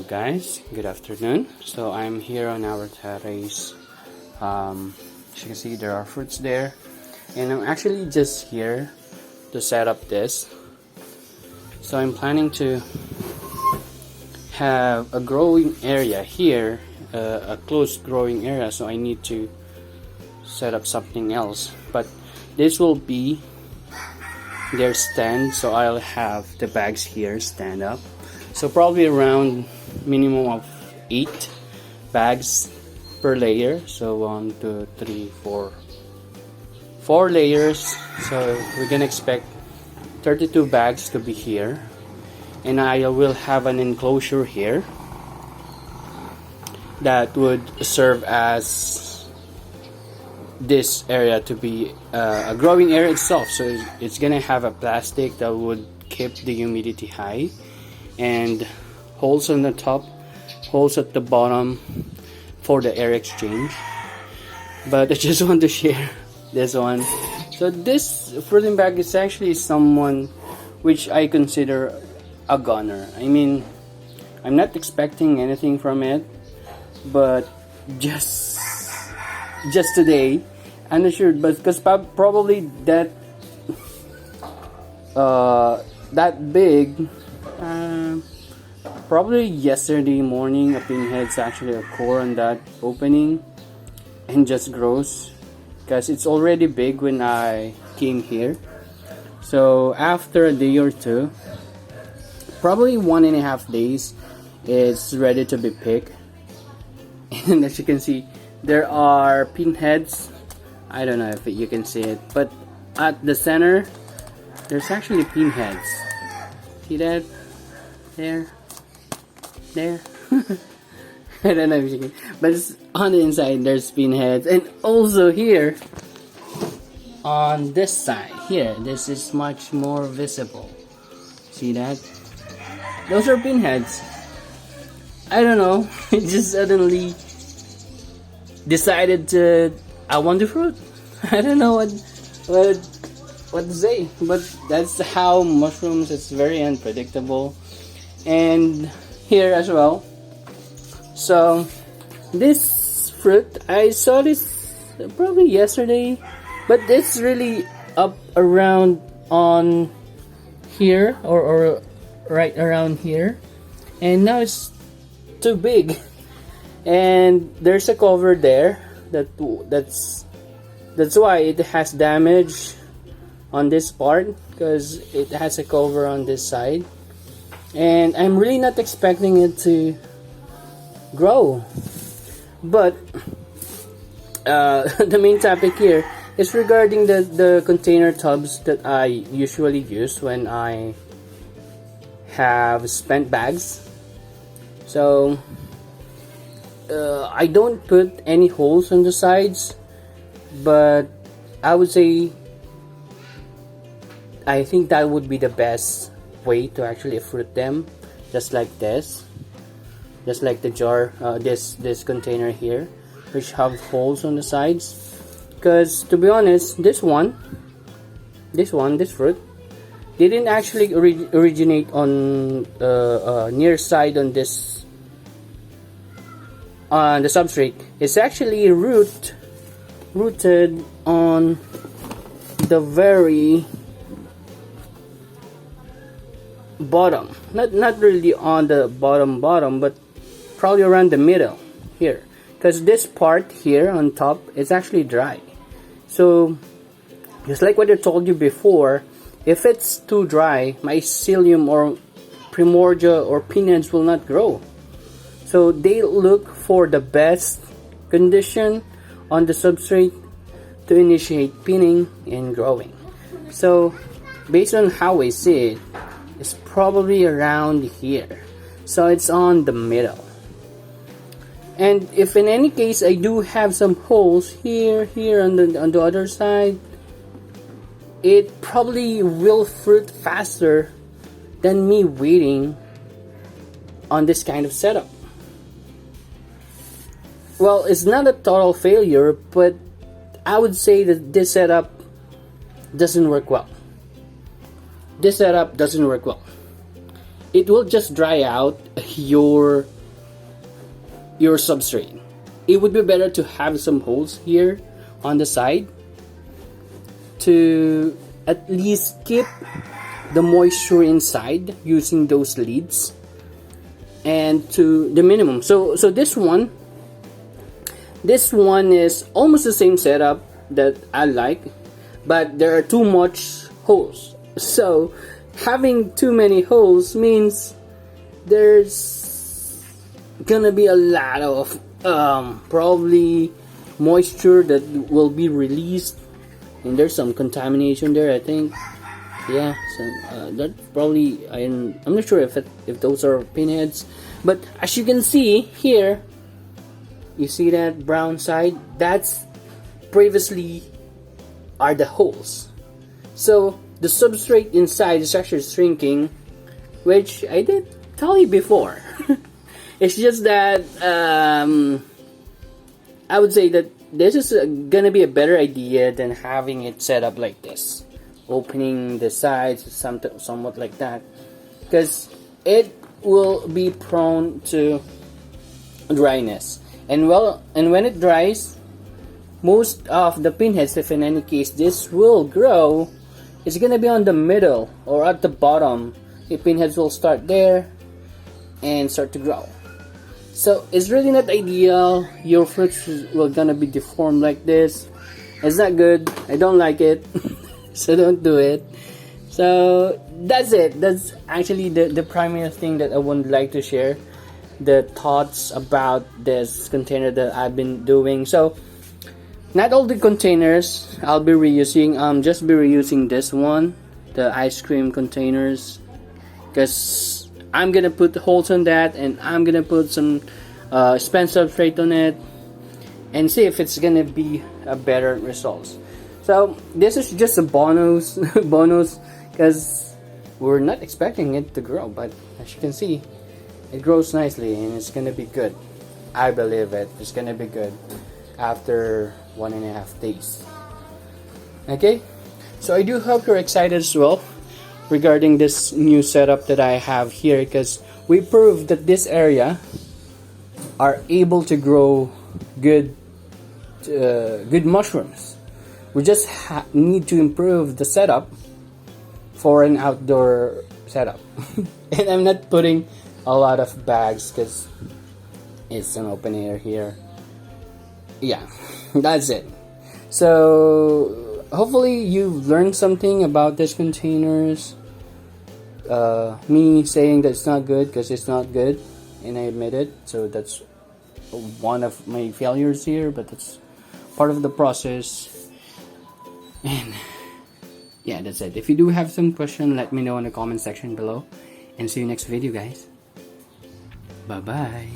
guys, good afternoon. So I'm here on our terrace. As you can see, there are fruits there, and I'm actually just here to set up this. So I'm planning to have a growing area here, a closed growing area, so I need to set up something else. But this will be their stand, so I'll have the bags here stand up. So probably around minimum of 8 bags per layer. So 1, 2, 3, 4, 4 layers. So we're gonna expect 32 bags to be here, and I will have an enclosure here that would serve as this area to be a growing area itself. So it's gonna have a plastic that would keep the humidity high, and holes on the top, holes at the bottom for the air exchange. But I just want to share this one. So this fruiting bag is actually someone which I consider a goner. I mean, I'm not expecting anything from it, but just today, I'm not sure, but because probably that big. Probably yesterday morning, a pinhead's actually a core on that opening and just grows, because it's already big when I came here. So after a day or two, probably 1.5 days, it's ready to be picked. And as you can see, there are pinheads. I don't know if you can see it, but at the center there's actually pinheads. See that? There. I don't know if you can, but it's on the inside there's pinheads. And also here on this side here, this is much more visible. See that? Those are pinheads. I don't know, it just suddenly decided I want the fruit. I don't know what to say, but that's how mushrooms, it's very unpredictable. And here as well. So this fruit, I saw this probably yesterday, but it's really up around on here, or right around here, and now it's too big, and there's a cover there that's why it has damage on this part, because it has a cover on this side. And I'm really not expecting it to grow. But the main topic here is regarding the container tubs that I usually use when I have spent bags. So I don't put any holes on the sides, but I would say I think that would be the best way to actually fruit them, just like this, just like the jar, this container here, which have holes on the sides. Because to be honest, this fruit didn't actually originate on near side on this on the substrate. It's actually rooted on the very bottom, not really on the bottom, but probably around the middle here, because this part here on top is actually dry. So just like what I told you before, if it's too dry, mycelium or primordia or pinheads will not grow. So they look for the best condition on the substrate to initiate pinning and growing. So based on how I see it, it's probably around here, so it's on the middle. And if in any case I do have some holes here on the other side, it probably will fruit faster than me waiting on this kind of setup. Well, it's not a total failure, but I would say that this setup doesn't work well. This setup doesn't work well. It will just dry out your your substrate. It would be better to have some holes here on the side to at least keep the moisture inside using those lids, and to the minimum. So this one is almost the same setup that I like, but there are too much holes. So having too many holes means there's gonna be a lot of probably moisture that will be released, and there's some contamination there, I think. Yeah, so that probably, I'm not sure if those are pinheads, but as you can see here, you see that brown side, that's previously are the holes. So the substrate inside is actually shrinking, which I did tell you before. It's just that I would say that this is gonna be a better idea than having it set up like this, opening the sides somewhat like that, because it will be prone to dryness, and when it dries, most of the pinheads, if in any case this will grow, it's gonna be on the middle or at the bottom. The pinheads will start there and start to grow. So it's really not ideal. Your fruits will gonna be deformed like this. It's not good. I don't like it. So don't do it. So that's it. That's actually the primary thing that I would like to share, the thoughts about this container that I've been doing. So not all the containers I'll be reusing. Just be reusing this one, the ice cream containers, because I'm gonna put holes on that, and I'm gonna put some spent substrate on it, and see if it's gonna be a better results. So this is just a bonus, because we're not expecting it to grow, but as you can see, it grows nicely, and it's gonna be good. I believe it. It's gonna be good after 1.5 days. Okay, so I do hope you're excited as well regarding this new setup that I have here, because we proved that this area are able to grow good mushrooms. We just need to improve the setup for an outdoor setup. And I'm not putting a lot of bags because it's an open air here. Yeah, that's it. So hopefully you've learned something about these containers. Me saying that it's not good because it's not good, and I admit it. So that's one of my failures here, but that's part of the process. And yeah, that's it. If you do have some question, let me know in the comment section below, and see you next video, guys. Bye bye.